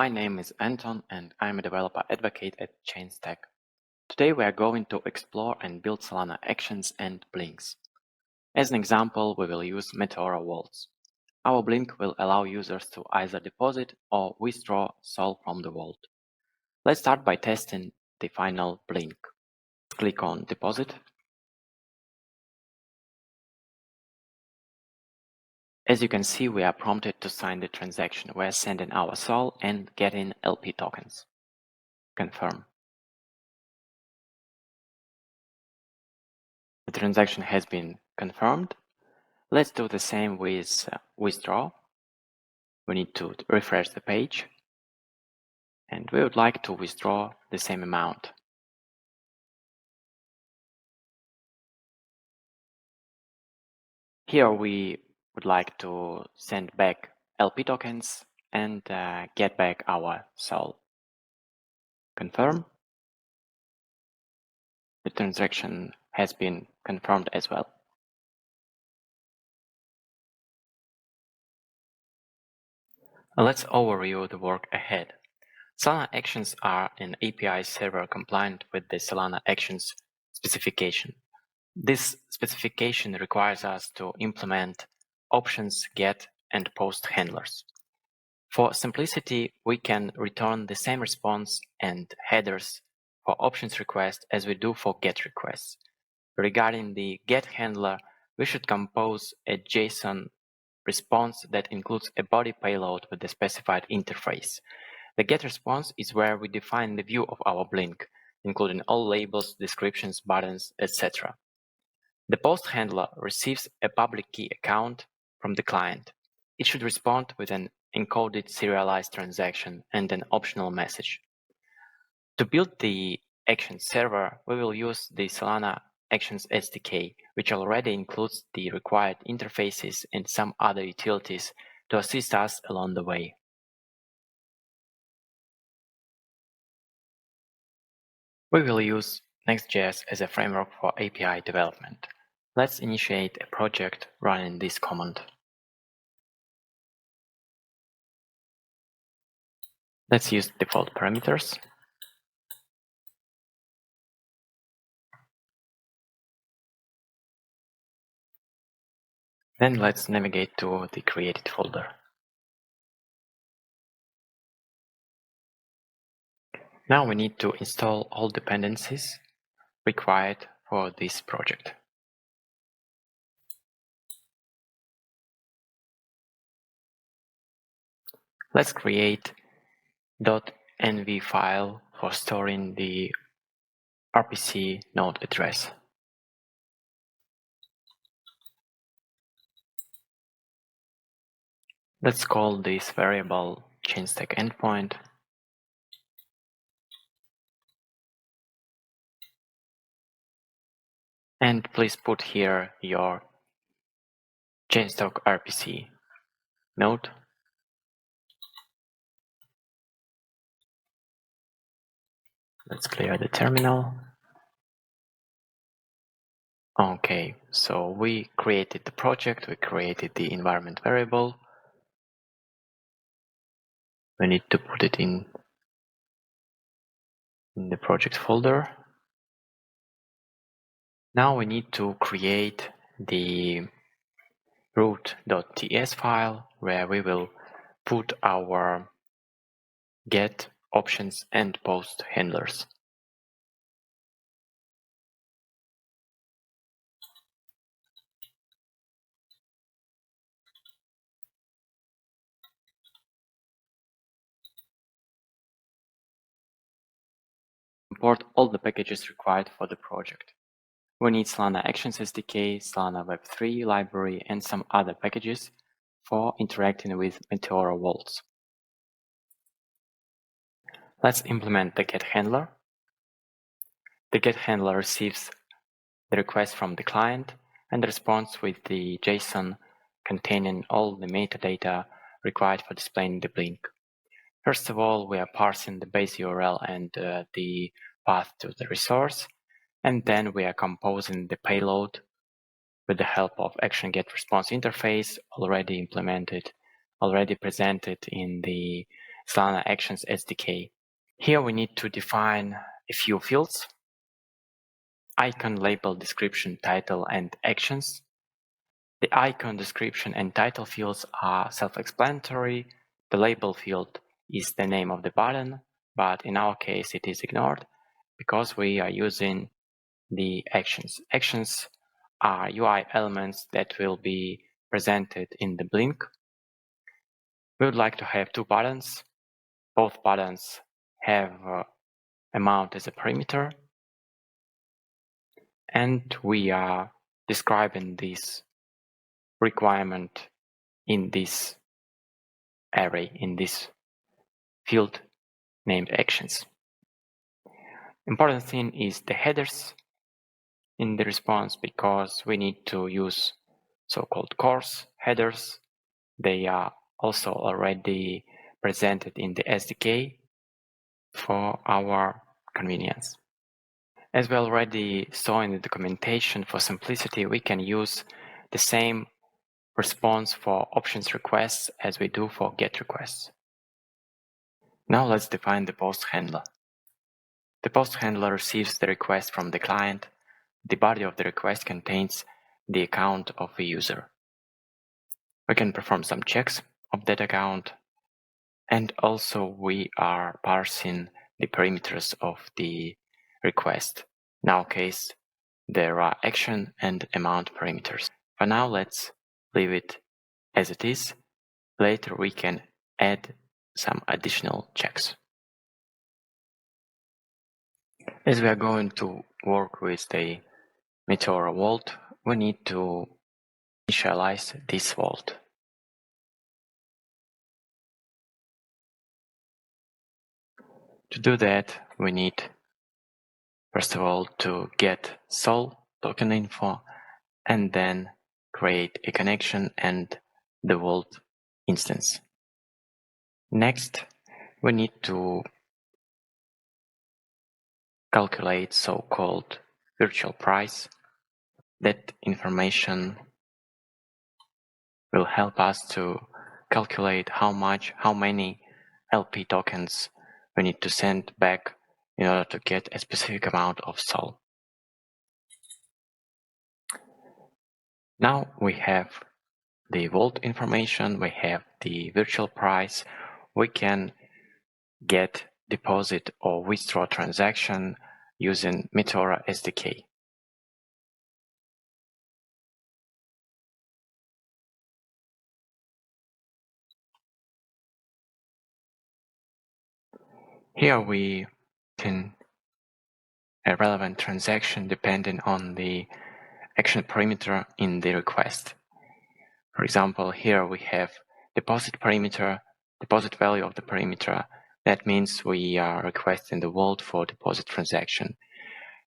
My name is Anton and I'm a developer advocate at ChainStack. Today we are going to explore and build Solana actions and blinks. As an example, we will use Meteora vaults. Our blink will allow users to either deposit or withdraw SOL from the vault. Let's start by testing the final blink. Click on Deposit. As you can see, we are prompted to sign the transaction. We are sending our SOL and getting LP tokens. Confirm. The transaction has been confirmed. Let's do the same with withdraw. We need to refresh the page and we would like to withdraw the same amount. Here we would like to send back LP tokens and get back our SOL. Confirm. The transaction has been confirmed as well. Let's overview the work ahead. Solana Actions are an API server compliant with the Solana Actions specification. This specification requires us to implement options, get, and post handlers. For simplicity, we can return the same response and headers for options request as we do for get requests. Regarding the get handler, we should compose a JSON response that includes a body payload with the specified interface. The get response is where we define the view of our blink, including all labels, descriptions, buttons, etc. The post handler receives a public key account from the client. It should respond with an encoded serialized transaction and an optional message. To build the Actions server, we will use the Solana Actions SDK, which already includes the required interfaces and some other utilities to assist us along the way. We will use Next.js as a framework for API development. Let's initiate a project running this command. Let's use default parameters. Then let's navigate to the created folder. Now we need to install all dependencies required for this project. Let's create .env file for storing the RPC node address. Let's call this variable ChainStack endpoint. And please put here your ChainStack RPC node. Let's clear the terminal. Okay, so we created the project, we created the environment variable. We need to put it in the project folder. Now we need to create the root.ts file where we will put our get, options, and post handlers. Import all the packages required for the project. We need Solana Actions SDK, Solana Web3 library, and some other packages for interacting with Meteora vaults. Let's implement the get handler. The get handler receives the request from the client and responds with the JSON containing all the metadata required for displaying the blink. First of all, we are parsing the base URL and the path to the resource, and then we are composing the payload with the help of action get response interface already implemented, already presented in the Solana Actions SDK. Here we need to define a few fields: icon, label, description, title, and actions. The icon, description, and title fields are self-explanatory. The label field is the name of the button, but in our case it is ignored because we are using the actions. Actions are UI elements that will be presented in the blink. We would like to have two buttons. Both buttons have amount as a parameter, and we are describing this requirement in this array, in this field named actions. Important thing is the headers in the response, because we need to use so-called course headers. They are also already presented in the SDK for our convenience. As we already saw in the documentation, for simplicity we can use the same response for options requests as we do for GET requests. Now let's define the post handler. The post handler receives the request from the client. The body of the request contains the account of the user. We can perform some checks of that account, and also we are parsing the parameters of the request. In our case, there are action and amount parameters. For now, let's leave it as it is. Later we can add some additional checks. As we are going to work with the Meteora vault, we need to initialize this vault. To do that, we need first of all to get sol token info and then create a connection and the vault instance. Next, we need to calculate so-called virtual price. That information will help us to calculate how many LP tokens we need to send back in order to get a specific amount of sol. Now we have the vault information, we have the virtual price, we can get deposit or withdraw transaction using Meteora SDK. Here we can a relevant transaction depending on the action parameter in the request. For example, here we have deposit parameter, deposit value of the parameter. That means we are requesting the vault for deposit transaction.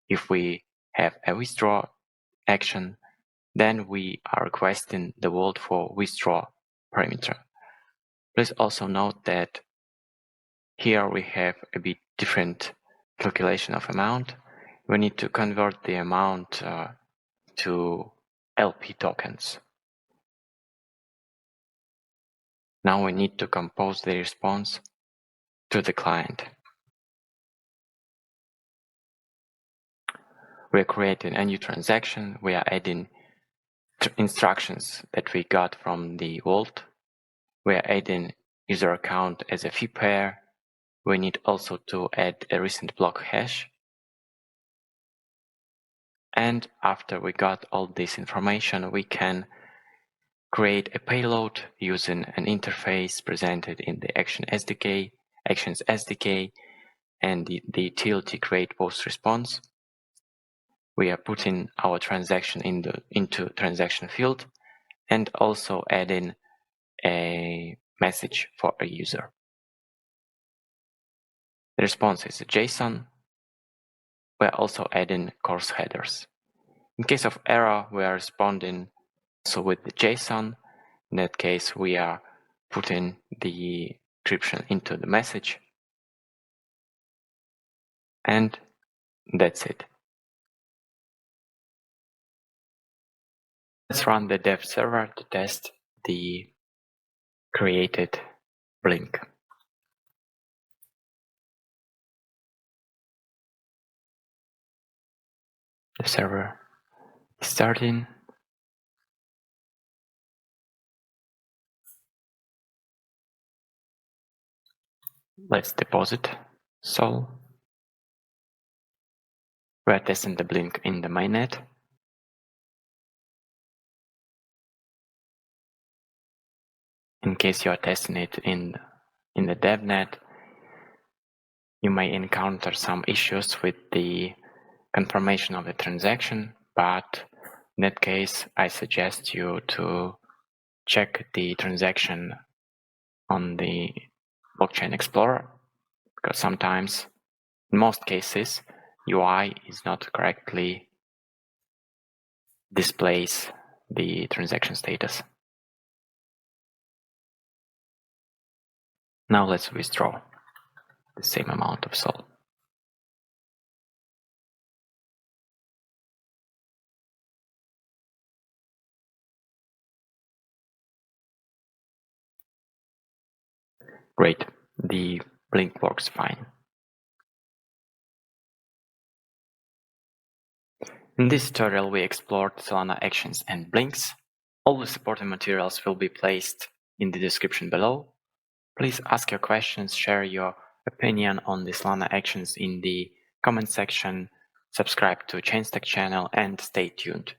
If we have a withdraw action, then we are requesting the vault for withdraw parameter. Please also note that here we have a bit different calculation of amount. We need to convert the amount to LP tokens. Now we need to compose the response to the client. We are creating a new transaction. We are adding instructions that we got from the vault. We are adding user account as a fee pair. We need also to add a recent block hash. And after we got all this information, we can create a payload using an interface presented in the Actions SDK, and the utility create post response. We are putting our transaction into transaction field and also adding a message for a user. The response is a JSON. We are also adding course headers. In case of error, we are responding also with the JSON. In that case, we are putting the encryption into the message. And that's it. Let's run the dev server to test the created blink. The server is starting. Let's deposit Sol. We're testing the blink in the mainnet. In case you are testing it in the devnet, you may encounter some issues with the confirmation of the transaction, but in that case, I suggest you to check the transaction on the Blockchain Explorer, because sometimes, in most cases, UI is not correctly displays the transaction status. Now let's withdraw the same amount of SOL. Great, the blink works fine. In this tutorial, we explored Solana actions and blinks. All the supporting materials will be placed in the description below. Please ask your questions, share your opinion on the Solana actions in the comment section, subscribe to ChainStack channel, and stay tuned.